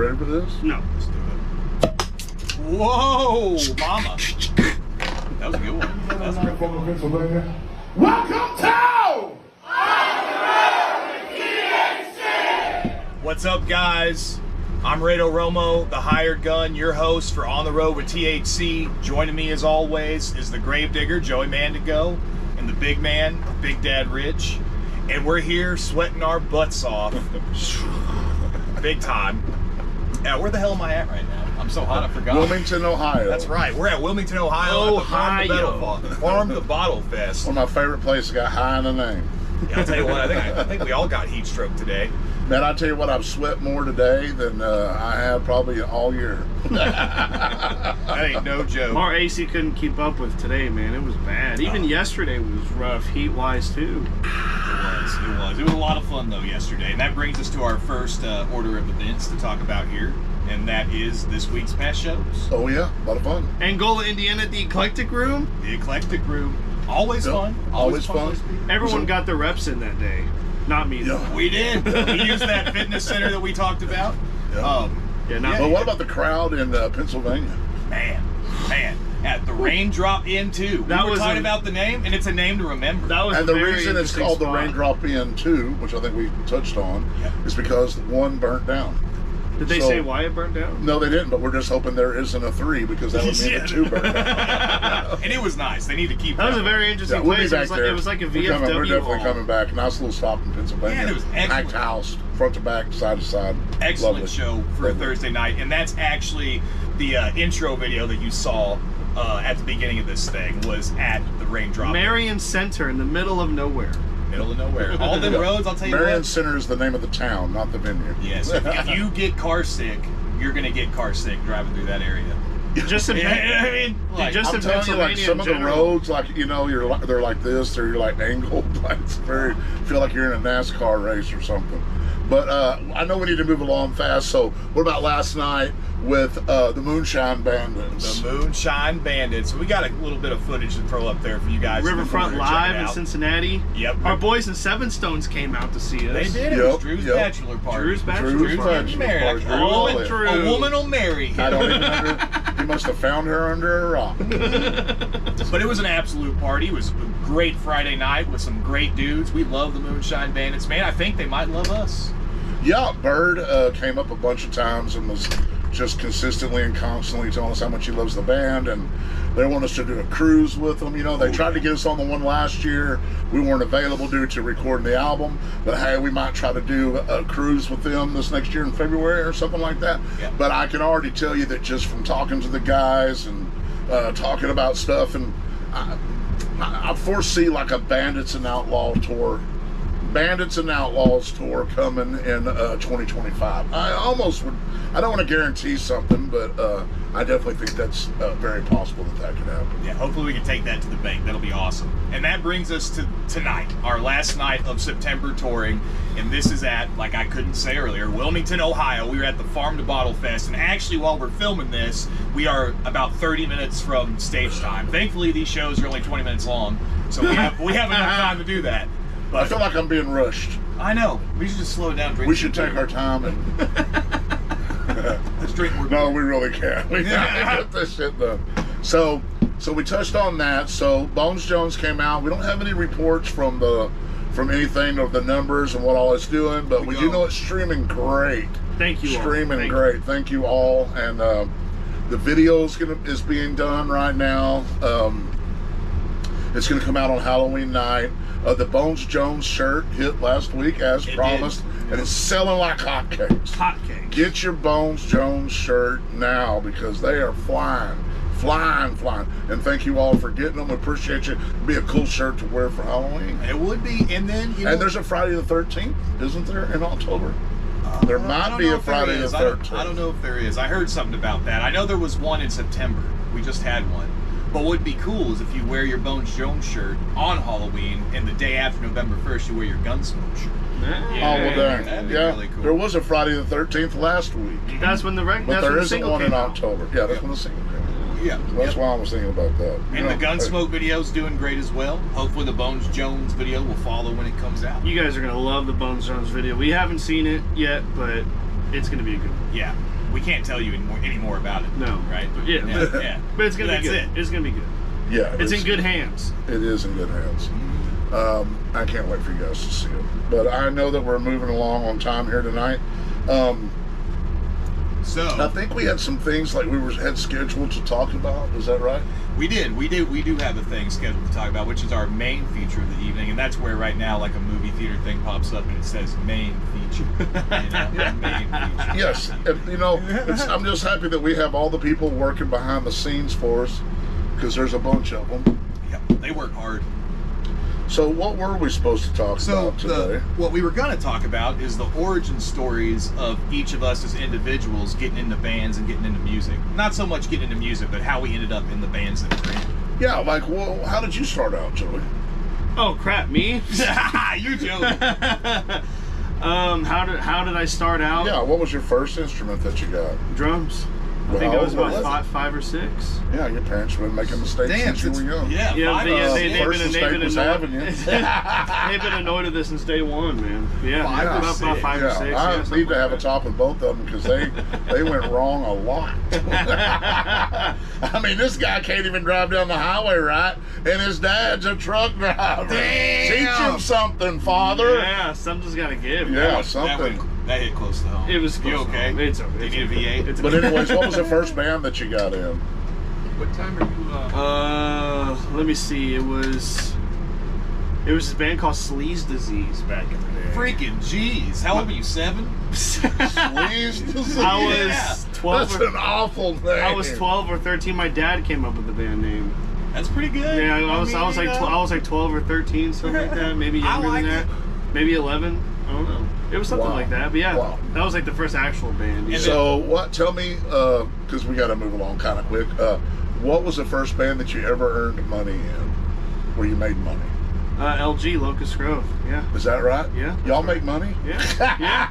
ready for this? No. Let's do it. Whoa, mama. That was a good one. That was pretty good. Pennsylvania. Welcome to What's up, guys? I'm Rado Romo, the hired gun, your host for On the Road with THC. Joining me as always is the Gravedigger, Joey Mandigo, and the big man, Big Dad Rich. And we're here sweating our butts off. Big time. Where the hell am I at right now? I'm so hot I forgot. Wilmington, Ohio. That's right. We're at Wilmington, Ohio. At the Farm to Bottle Fest. One of my favorite places. Got high in the name. Yeah, I'll tell you what. I think we all got heat stroke today. Man, I tell you what, I've sweat more today than I have probably all year. That ain't no joke. Our AC couldn't keep up with today, man. It was bad. Even yesterday was rough, heat-wise, too. It was a lot of fun, though, yesterday. And that brings us to our first order of events to talk about here. And that is this week's past shows. Oh, yeah. A lot of fun. Angola, Indiana, the Eclectic Room. The Eclectic Room. Always fun. Always fun. Everyone got their reps in that day. Not me, though. Yeah. We did. We used that fitness center that we talked about. Yeah. But what about the crowd in Pennsylvania? Man. At the Raindrop Inn, too. We were talking about the name, and it's a name to remember. That was and the reason it's called the Raindrop Inn, too, which I think we touched on, is because one burnt down. Did they say why it burnt down? No, they didn't, but we're just hoping there isn't a 3 because that would mean the 2 burnt down. And it was nice. They need to keep that. Was a very interesting we'll place. Be back It was like a VFW We're definitely hall. coming back. Nice little stop in Pennsylvania. Yeah, it was excellent. Packed house, front to back, side to side. Excellent Lovely. show for a Thursday night. And that's actually the intro video that you saw at the beginning of this thing was at the Raindrop. Marion Center in the middle of nowhere. Middle of nowhere. All them roads, I'll tell you Marion what. Center is the name of the town, not the venue. Yes, if you get car sick, you're going to get car sick driving through that area. Just in, I mean, like, just I'm in telling you, like Pennsylvania some in of the general. roads, like they're like this, or you're like angled, like it's very feel like you're in a NASCAR race or something. But I know we need to move along fast. So what about last night with the Moonshine Bandits? The Moonshine Bandits. We got a little bit of footage to throw up there for you guys. Riverfront Live in Cincinnati. Yep. Our boys in Seven Stones came out to see us. They did. It was Drew's bachelor party. Drew's bachelor party. Married. A woman will marry him. I don't even know. He must have found her under a rock. But it was an absolute party. It was a great Friday night with some great dudes. We love the Moonshine Bandits. Man, I think they might love us. Yeah, Bird came up a bunch of times and was just consistently and constantly telling us how much he loves the band, and they want us to do a cruise with them. You know, they tried to get us on the one last year. We weren't available due to recording the album, but hey, we might try to do a cruise with them this next year in February or something like that. Yeah. But I can already tell you that just from talking to the guys and talking about stuff, and I foresee like a Bandits and Outlaws tour coming in 2025. I almost would. I don't want to guarantee something, but I definitely think that's very possible that could happen. Yeah, hopefully we can take that to the bank. That'll be awesome. And that brings us to tonight, our last night of September touring. And this is at, like I couldn't say earlier, Wilmington, Ohio. We were at the Farm to Bottle Fest. And actually, while we're filming this, we are about 30 minutes from stage time. Thankfully, these shows are only 20 minutes long, so we have enough time to do that. But I feel like I'm being rushed. I know. We should just slow it down. We should take our time and let's drink more. No, we really can't. We gotta get this shit done. So we touched on that. So Bones Jones came out. We don't have any reports from anything of the numbers and what all it's doing, but we do know it's streaming great. Thank you. Streaming great. Thank you all. And the video is being done right now. It's gonna come out on Halloween night. The Bones Jones shirt hit last week as promised, and it's selling like hotcakes. Hotcakes. Get your Bones Jones shirt now because they are flying. And thank you all for getting them. We appreciate you. It'd be a cool shirt to wear for Halloween. It would be, and then and there's a Friday the 13th, isn't there, in October? There might be a Friday the 13th. I don't know if there is. I heard something about that. I know there was one in September. We just had one. But what would be cool is if you wear your Bones Jones shirt on Halloween, and the day after November 1st, you wear your Gunsmoke shirt. Yeah. Oh, well, dang. That'd be Yeah, really cool. there was a Friday the 13th last week. That's when the But there isn't one in October. Yeah, that's when the single came out. Yeah. That's why I was thinking about that. And the Gunsmoke video's doing great as well. Hopefully the Bones Jones video will follow when it comes out. You guys are going to love the Bones Jones video. We haven't seen it yet, but it's going to be a good one. Yeah. we can't tell you any more about it. No. Right? Yeah. Yeah. But it's gonna be good. That's it. It's gonna be good. Yeah, It's in good hands. It is in good hands. I can't wait for you guys to see it. But I know that we're moving along on time here tonight. So I think we had some things like had scheduled to talk about. Is that right? we do have a thing scheduled to talk about, which is our main feature of the evening, and that's where right now like a movie theater thing pops up and it says main feature. You know, main feature. Yes. And, you know, I'm just happy that we have all the people working behind the scenes for us, because there's a bunch of them. Yep, they work hard. So what were we supposed to talk about today? What we were going to talk about is the origin stories of each of us as individuals getting into bands and getting into music. Not so much getting into music, but how we ended up in the bands that we're in. Yeah, like, well, how did you start out, Joey? Oh crap, me? You're joking. How did I start out? Yeah, what was your first instrument that you got? Drums. I think I was about 5 or 6. Yeah, your parents have been making mistakes since you were young. Yeah, First mistake was having you. They've been annoyed at this since day one, man. Yeah, about 5 or 6. I need to have a top of both of them because they went wrong a lot. I mean, this guy can't even drive down the highway right, and his dad's a truck driver. Damn. Teach him something, father. Yeah, something's got to give. Yeah, something. That hit close to home. It was close. You okay? It's okay. Do you need a V8? But anyways, what was the first band that you got in? What time are you? Let me see. It was this band called Sleaze Disease back in the day. Freaking jeez. How old were you, 7? Sleaze Disease? I was 12. That's an awful name. I was 12 or 13. My dad came up with the band name. That's pretty good. Yeah, I was like 12 or 13, something like that. Maybe younger than that. Maybe 11. I don't know. It was something like that. But yeah, that was like the first actual band. So what? Tell me, because we got to move along kind of quick. What was the first band that you ever earned money in, where you made money? LG, Locust Grove. Yeah. Is that right? Yeah. Y'all make money? Yeah. Yeah.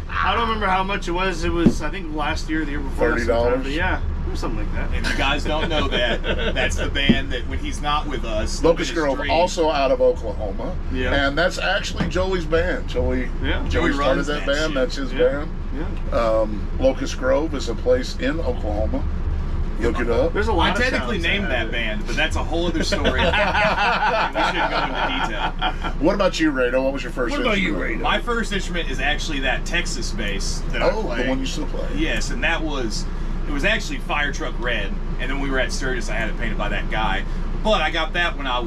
I don't remember how much it was. It was, I think, last year or the year before. $30? But yeah, it was something like that. If you guys don't know that, that's the band that when he's not with us, Locust Grove, also out of Oklahoma. Yeah. And that's actually Joey's band. Joey started runs that that band. shit. That's his band. Yeah. Locust Grove is a place in Oklahoma. Look it up. There's a lot I of technically towns named that band, but that's a whole other story. We shouldn't go into detail. What about you, Rado? What was your first instrument? My first instrument is actually that Texas bass that I play. The one you still play. Yes, and it was actually Fire Truck Red, and then when we were at Sturgis, I had it painted by that guy. But I got that when on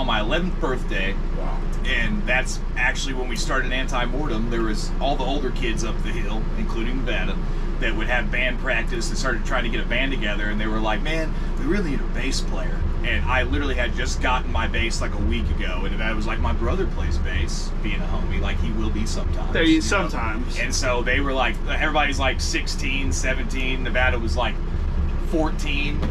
my 11th birthday. Wow. And that's actually when we started Anti-Mortem. There was all the older kids up the hill, including Nevada, that would have band practice and started trying to get a band together, and they were like, man, we really need a bass player. And I literally had just gotten my bass like a week ago, and I was like, my brother plays bass, being a homie, like he will be sometimes. Sometimes. And so they were like, everybody's like 16, 17, Nevada was like 14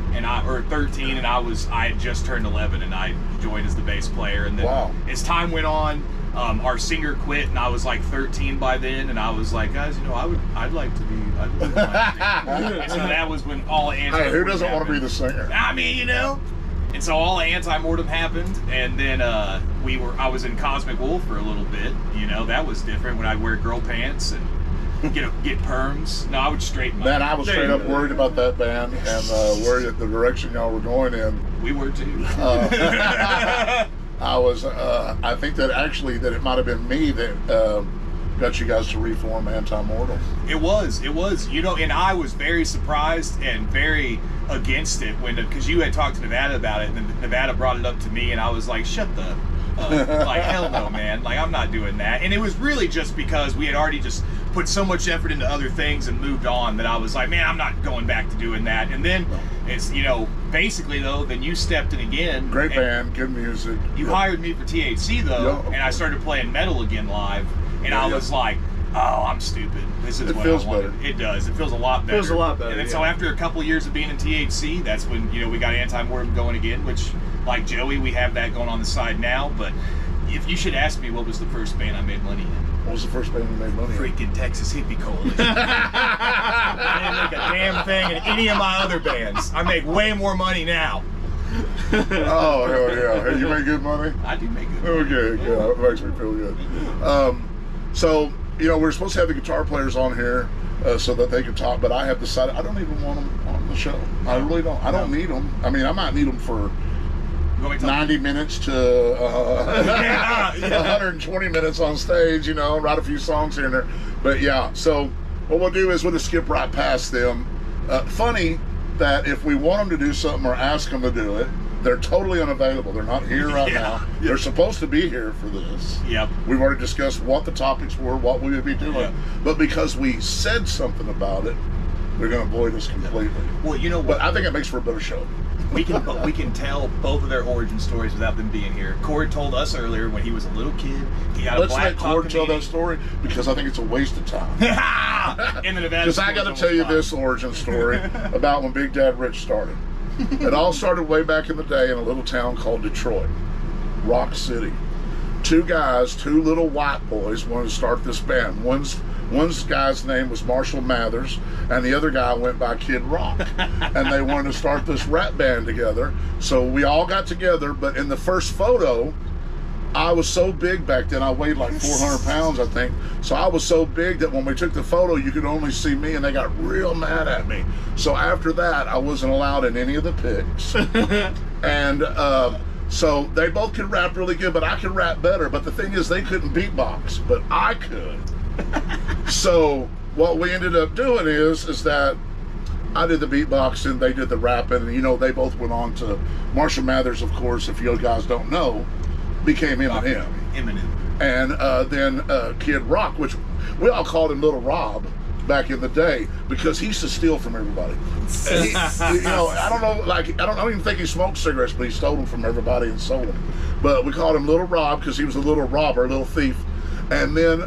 or 13, and I had just turned 11, and I joined as the bass player. And then as time went on, our singer quit, and I was like 13 by then, and I was like, guys, I'd like to be. And so that was when all Anti-Mortem Hey, who doesn't want to be happened. the singer? I mean, And so all Anti-Mortem happened, and then I was in Cosmic Wolf for a little bit. That was different when I'd wear girl pants and get perms. No, I would straighten my Man, I was straight up worried about that band and worried at the direction y'all were going in. We were too. I was. I think that it might have been me that got you guys to reform Anti-Mortem. It was. And I was very surprised and very against it because you had talked to Nevada about it, and then Nevada brought it up to me, and I was like, shut the. Like, hell no, man. Like, I'm not doing that. And it was really just because we had already just put so much effort into other things and moved on that I was like, man, I'm not going back to doing that. And then it's, basically, though, then you stepped in again. Great band, good music. You hired me for THC, though, and I started playing metal again live. And I was like, oh, I'm stupid. This is what I wanted. Better. It does. It feels a lot better. And then so after a couple of years of being in THC, that's when, we got Anti-Mortem going again, which, like Joey, we have that going on the side now. But if you should ask me what was the first band I made money in. What was the first band you made money in? Freaking Texas Hippie Coalition. I didn't make a damn thing in any of my other bands. I make way more money now. Oh, hell yeah. Hey, you make good money? I do make good money. Okay, yeah, it makes me feel good. So, we're supposed to have the guitar players on here. so that they can talk. But I have decided I don't even want them on the show. I really don't. I don't need them. I mean, I might need them for 90 minutes to 120 minutes on stage, write a few songs here and there. But yeah, so what we'll do is we'll just skip right past them. Funny that if we want them to do something or ask them to do it, they're totally unavailable. They're not here right now. They're supposed to be here for this. Yep. We've already discussed what the topics were, what we would be doing. Yep. But because we said something about it, they're going to avoid us completely. Well, you know what? But I think it makes for a better show. We can tell both of their origin stories without them being here. Corey told us earlier when he was a little kid, he got a black Let's let Corey tell that story because I think it's a waste of time. In the Nevada. Because I got to tell you this origin story about when Big Dad Rich started. It all started way back in the day in a little town called Detroit, Rock City. Two guys, two little white boys wanted to start this band. One guy's name was Marshall Mathers, and the other guy went by Kid Rock. And they wanted to start this rap band together. So we all got together, but in the first photo, I was so big back then, I weighed like 400 pounds, I think. So I was so big that when we took the photo, you could only see me, and they got real mad at me. So after that, I wasn't allowed in any of the pics. And so they both could rap really good, but I could rap better. But the thing is, they couldn't beatbox, but I could. So what we ended up doing is that I did the beatboxing, they did the rapping, and they both went on to Marshall Mathers, of course, if you guys don't know, became Eminem. And then Kid Rock, which we all called him Little Rob back in the day because he used to steal from everybody. And I don't know, I don't even think he smoked cigarettes, but he stole them from everybody and sold them. But we called him Little Rob because he was a little robber, a little thief. And then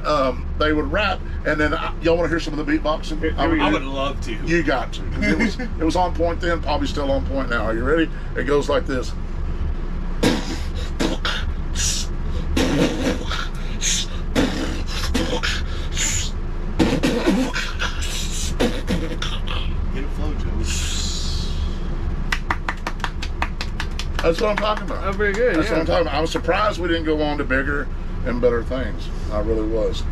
they would rap, and then y'all want to hear some of the beatboxing? I would love to. You got to. It was on point then, probably still on point now. Are you ready? It goes like this. Get a flow, Joe. That's what I'm talking about. Oh, very good. That's what I'm talking about. I was surprised we didn't go on to bigger and better things. I really was.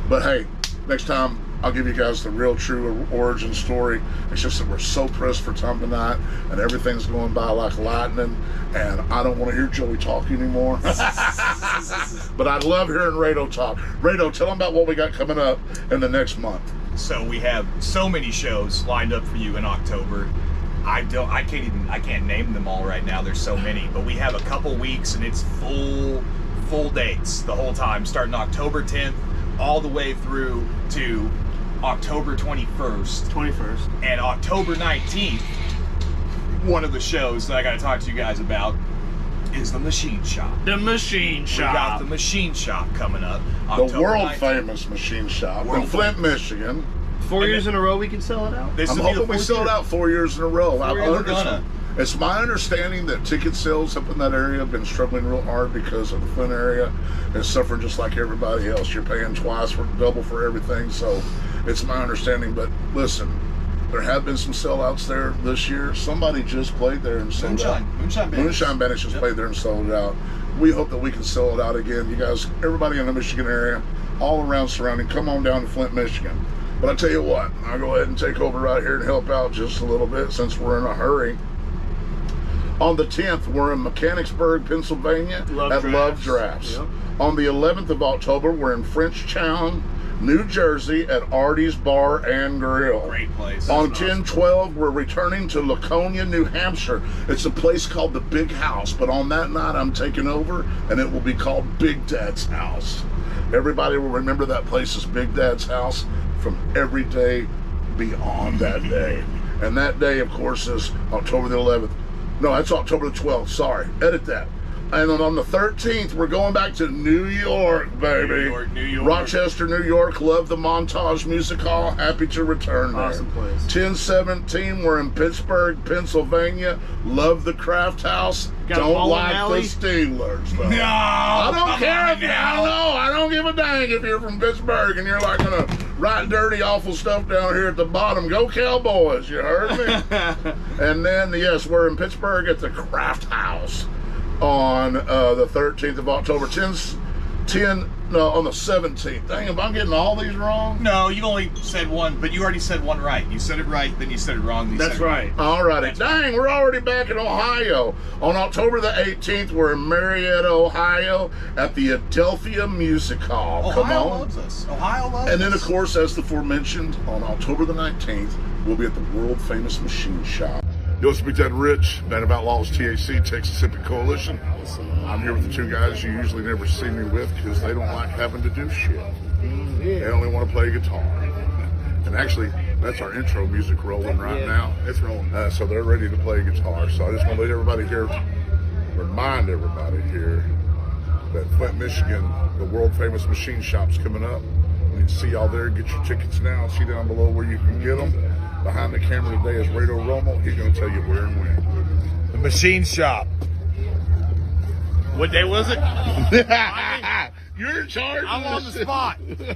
But hey, next time I'll give you guys the real true origin story. It's just that we're so pressed for time tonight and everything's going by like lightning and I don't want to hear Joey talk anymore. But I love hearing Rado talk. Rado, tell them about what we got coming up in the next month. So we have so many shows lined up for you in October. I can't name them all right now. There's so many, but we have a couple weeks and it's full dates the whole time, starting October 10th all the way through to October 21st. And October 19th, one of the shows that I got to talk to you guys about is the Machine Shop. The Machine Shop. We got the Machine Shop coming up. The world famous Machine Shop in Flint, Michigan. 4 years in a row we can sell it out? I'm hoping we sell it out 4 years in a row. It's my understanding that ticket sales up in that area have been struggling real hard because of the Flint area is suffering just like everybody else. You're paying double for everything, so it's my understanding. But listen, there have been some sellouts there this year. Somebody just played there and sold out. Moonshine Bandits just played there and sold it out. We hope that we can sell it out again. You guys, everybody in the Michigan area, all around surrounding, come on down to Flint, Michigan. But I tell you what, I'll go ahead and take over right here and help out just a little bit since we're in a hurry. On the 10th, we're in Mechanicsburg, Pennsylvania at Love Drafts. Yep. On the 11th of October, we're in Frenchtown, New Jersey at Artie's Bar and Grill. Great place. On 10/12, we're returning to Laconia, New Hampshire. It's a place called the Big House, but on that night I'm taking over and it will be called Big Dad's House. Everybody will remember that place as Big Dad's House from every day beyond that day. And that day, of course, is October the 11th. No, that's October the 12th. Sorry. Edit that. And then on the 13th, we're going back to New York, baby. New York. Rochester, New York. Love the Montage Music Hall. Happy to return there. Awesome place. 10/17, we're in Pittsburgh, Pennsylvania. Love the Craft House. Don't like the Steelers, though. No! I don't care if you, I don't give a dang if you're from Pittsburgh and you're like gonna write dirty, awful stuff down here at the bottom. Go Cowboys, you heard me? And then, yes, we're in Pittsburgh at the Craft House on the 13th of October. on the 17th. Dang, am I getting all these wrong? No, you only said one, but you already said one right. You said it right, then you said it wrong. That's right. All righty. Dang, we're already back in Ohio. On October the 18th, we're in Marietta, Ohio, at the Adelphia Music Hall. Come Ohio on. loves us. Ohio loves us. And then, of course, as the aforementioned, on October the 19th, we'll be at the world-famous Machine Shop. Yo, it's Big Dad Rich, Band of Outlaws, THC, Texas Hippie Coalition. I'm here with the two guys you usually never see me with because they don't like having to do shit. They only want to play guitar. And actually, that's our intro music rolling right now. It's rolling. So they're ready to play guitar. So I just want to let everybody here, remind everybody here that Flint, Michigan, the world-famous Machine Shop's coming up. We need to see y'all there. Get your tickets now. See down below where you can get them. Behind the camera today is Rado Romo. He's going to tell you where and when. The Machine Shop. What day was it? You're in charge. I'm on the spot. We still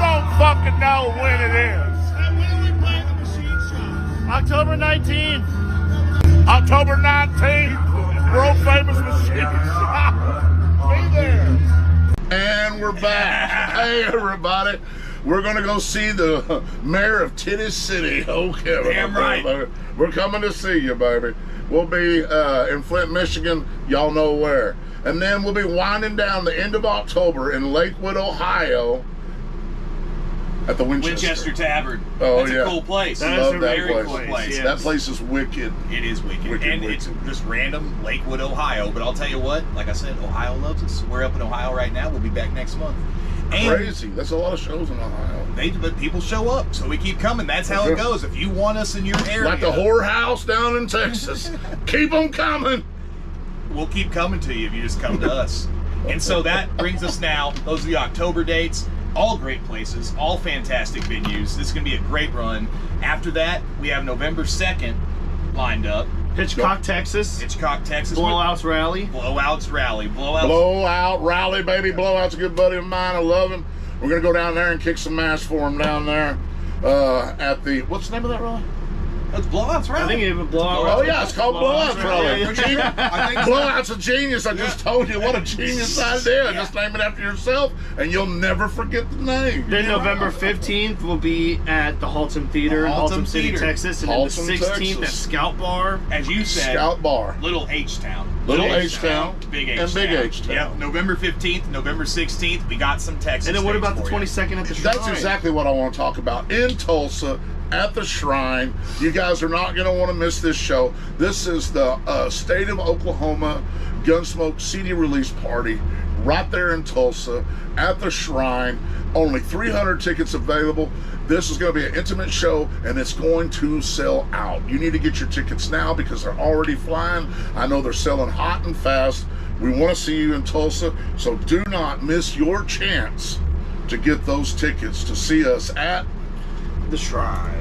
don't fucking know when it is. When are we playing the Machine Shop? October 19th. October 19th. World famous Machine Shop. Be there. And we're back. Hey, everybody. We're going to go see the mayor of Titty City. Okay. Damn right. Baby. We're coming to see you, baby. We'll be in Flint, Michigan. Y'all know where. And then we'll be winding down the end of October in Lakewood, Ohio at the Winchester Tavern. Oh, That's yeah. a cool place. That Love is a that very place. cool place. Yes. That place is wicked. It is wicked. Wicked, and wicked. it's just random Lakewood, Ohio. But I'll tell you what, like I said, Ohio loves us. We're up in Ohio right now. We'll be back next month. And Crazy. That's a lot of shows in Ohio. but people show up, so we keep coming. That's how it goes. If you want us in your area, Like the whorehouse down in Texas. Keep them coming. we'll keep coming to you if you just come to us. And so that brings us now. Those are the October dates. All great places, all fantastic venues. This is going to be a great run. After that, we have November 2nd lined up. Hitchcock, Texas. Hitchcock, Texas. Blowouts Rally. Blowouts Rally. Blowouts. Blowout Rally, baby. Blowout's a good buddy of mine. I love him. We're going to go down there and kick some ass for him down there at the, what's the name of that rally? It's Blowouts Rally. I think it was Blowout. Oh, yeah, it's called Blowouts Rally. I think Blowout's a genius. I just told you what a genius idea. Just name it after yourself, and you'll never forget the name. Then November 15th will be at the Haltom Theater in Haltom Haltom City, Theater. Texas. And Haltom, then the 16th at Texas. Scout Bar. As you said, Scout Bar. Little H-Town. Little H-Town. Big H-Town. And Big H-Town. Yep, November 15th, November 16th, we got some Texas. And then what dates about the for you. 22nd at the Shrine? That's exactly what I want to talk about. In Tulsa, at the Shrine. You guys are not going to want to miss this show. This is the State of Oklahoma Gunsmoke CD release party right there in Tulsa at the Shrine. Only 300 tickets available. This is going to be an intimate show, and it's going to sell out. You need to get your tickets now because they're already flying. I know they're selling hot and fast. We want to see you in Tulsa, so do not miss your chance to get those tickets to see us at The Shrine.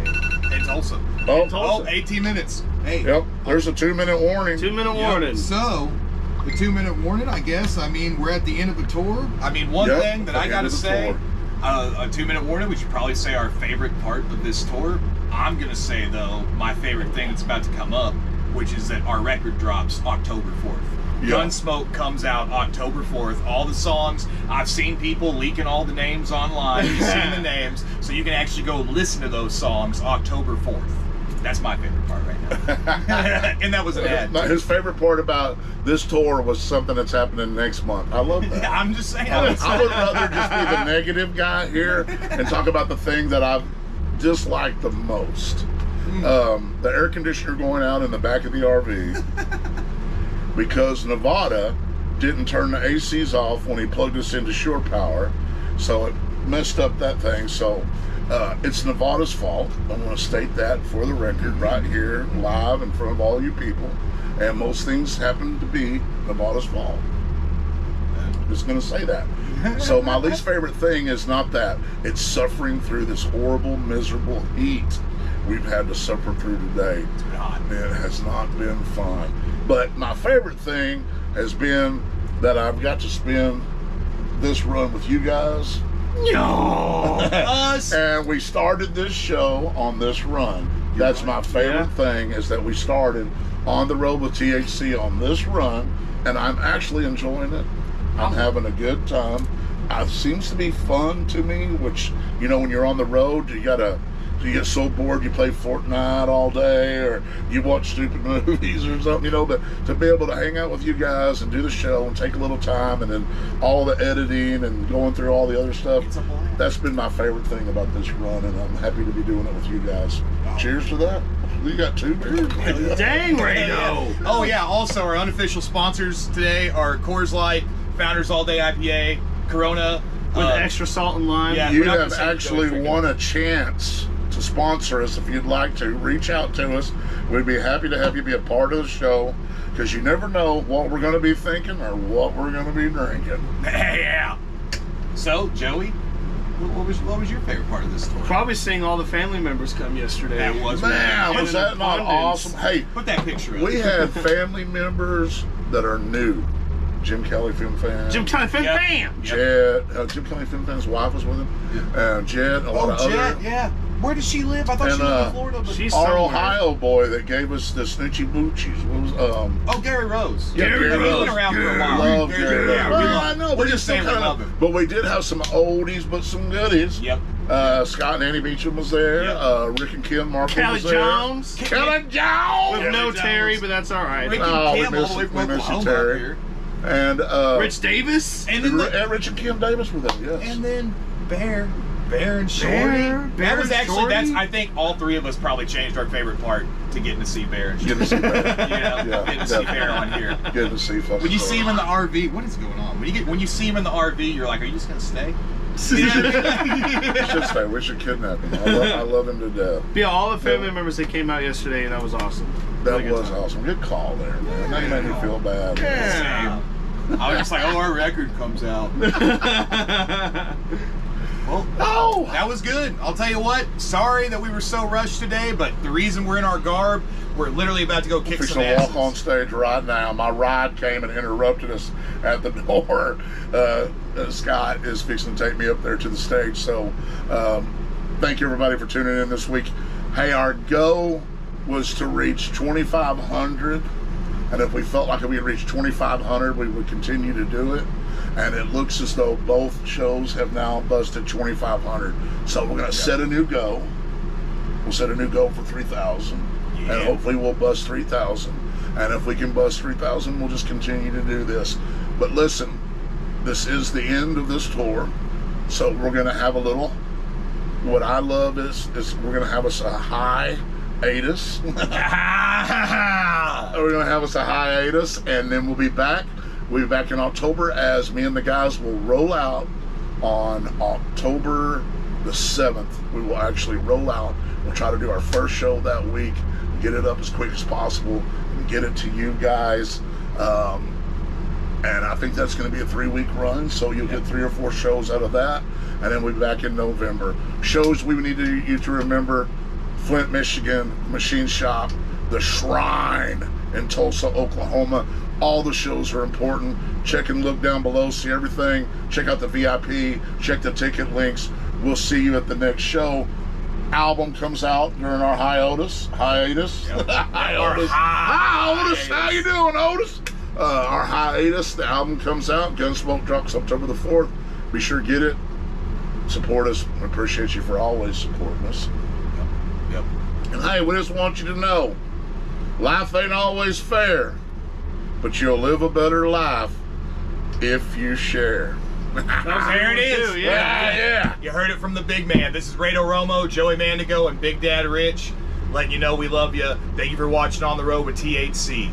In Tulsa. Oh, 18 minutes. Hey. yep. There's a 2-minute warning. 2-minute warning. So, the 2-minute warning, I guess. I mean, we're at the end of a tour. I mean, one Yep, thing that at I the got end to of the say, tour. a 2-minute warning, we should probably say our favorite part of this tour. I'm going to say, though, my favorite thing that's about to come up, which is that our record drops October 4th. Yeah. Gunsmoke comes out October 4th. All the songs, I've seen people leaking all the names online. You've seen the names. So you can actually go listen to those songs October 4th. That's my favorite part right now. And that was an ad. His favorite part about this tour was something that's happening next month. I love that. I'm just saying. I would rather just be the negative guy here and talk about the thing that I've disliked the most. The air conditioner going out in the back of the RV because Nevada didn't turn the ACs off when he plugged us into shore power, so it messed up that thing. So it's Nevada's fault. I want to state that for the record right here, live in front of all you people. And most things happen to be Nevada's fault. I'm just going to say that. So my least favorite thing is not that. It's suffering through this horrible, miserable heat we've had to suffer through today. It's been hot. It has not been fun. But my favorite thing has been that I've got to spend this run with you guys. Us. And we started this show on this run. That's my favorite thing, is that we started on the road with THC on this run, and I'm actually enjoying it. I'm having a good time. It seems to be fun to me, which, you know, when you're on the road, you get so bored you play Fortnite all day, or you watch stupid movies or something, you know, but to be able to hang out with you guys and do the show and take a little time, and then all the editing and going through all the other stuff, that's been my favorite thing about this run, and I'm happy to be doing it with you guys. Cheers to that. You got 2 beers? Dang, Rado. Oh yeah, also our unofficial sponsors today are Coors Light, Founders All Day IPA, Corona with extra salt and lime. Yeah, you have actually won a chance to sponsor us. If you'd like to, reach out to us. We'd be happy to have you be a part of the show, because you never know what we're going to be thinking or what we're going to be drinking. Yeah. So, Joey, what was your favorite part of this story? Probably seeing all the family members come yesterday. That was Man, was that not awesome? Hey, put that picture up. We had family members that are new. Jim Kelly Film Fan. Jim Kelly Film Fan. Jed. Jim Kelly Film Fan's wife was with him. Jed. A lot of Jed, other. yeah. Where does she live? I thought she lived in Florida. But she's our somewhere. Ohio boy that gave us the Snoochie Boochies. What was Gary Rose. Yeah, Gary Rose. He's been around for a while. Love Gary Rose. Yeah, Well, I know. we're just saying we love him. But we did have some oldies, but some goodies. Yep. Scott and Annie Beecham was there. Yep. Rick and Kim Markle Kelly was there. Jones. Kelly Jones. With no Terry, but that's all right. Rick Oh, and Kim all the way we from miss you, Oklahoma Terry. here. And Rich Davis. And then Rich and Kim Davis were there, yes. And then Bear and Shorty. Bear That was and actually, Shorty? I think all 3 of us probably changed our favorite part to getting to see Bear and Shorty. Getting to see Bear. Getting to see Bear on here. Getting to see fucking When you see him in the RV, what is going on? When you see him in the RV, you're like, are you just gonna stay? He should stay. We should kidnap him. I love him to death. Yeah, all the family members that came out yesterday, and that was awesome. That Really good was time. awesome. Good call there, man. Now you made me feel bad. Yeah. I was just like, our record comes out. Well, that was good. I'll tell you what, sorry that we were so rushed today, but the reason we're in our garb, we're literally about to go kick some to asses. walk on stage right now. My ride came and interrupted us at the door. Scott is fixing to take me up there to the stage. So thank you everybody for tuning in this week. Hey, our goal was to reach 2,500. And if we felt like if we had reached 2,500, we would continue to do it. And it looks as though both shows have now busted 2,500. So we're going to set a new goal. We'll set a new goal for 3,000. Yeah. And hopefully we'll bust 3,000. And if we can bust 3,000, we'll just continue to do this. But listen, this is the end of this tour. So we're going to have a little, what I love is we're going to have us a hiatus. We're going to have us a hiatus, and then we'll be back. We'll be back in October, as me and the guys will roll out on October the 7th. We will actually roll out. We'll try to do our first show that week, get it up as quick as possible, and get it to you guys. And I think that's going to be a 3-week run, so you'll get 3 or 4 shows out of that, and then we'll be back in November. Shows we need you to remember: Flint, Michigan, Machine Shop, The Shrine in Tulsa, Oklahoma. All the shows are important. Check and look down below, see everything. Check out the VIP, check the ticket links. We'll see you at the next show. Album comes out during our hiatus. Yep. Hiatus. How you doing, Otis? Our hiatus, the album comes out. Gunsmoke drops October the 4th. Be sure to get it. Support us. We appreciate you for always supporting us. Yep. And hey, we just want you to know, life ain't always fair, but you'll live a better life if you share. There it is. Yeah. You heard it from the big man. This is Rado Romo, Joey Mandigo, and Big Dad Rich, letting you know we love you. Thank you for watching On the Road with THC.